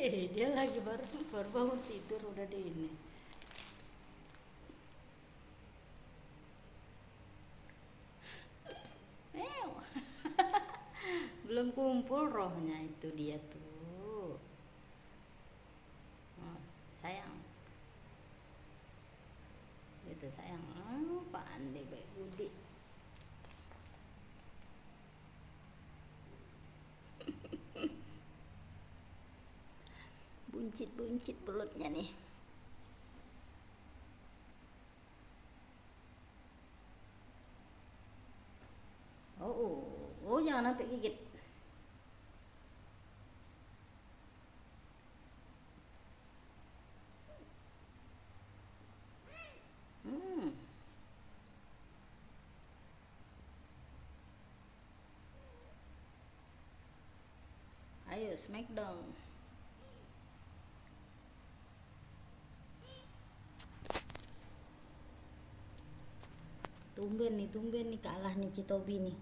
Dia lagi baru baru bangun tidur udah di ini. Eh, belum kumpul rohnya itu dia tuh. Oh, sayang, itu sayang. Oh, pandai baik budi. Buncit-buncit perutnya nih. Oh, oh, oh, jangan sampai gigit. Hmm, ayo smackdown. Tumben nih kalah nih Citobi nih.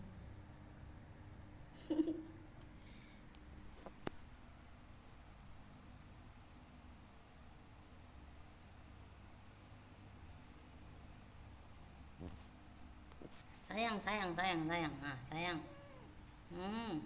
Sayang, sayang, sayang, sayang. Ah, sayang. Hmm.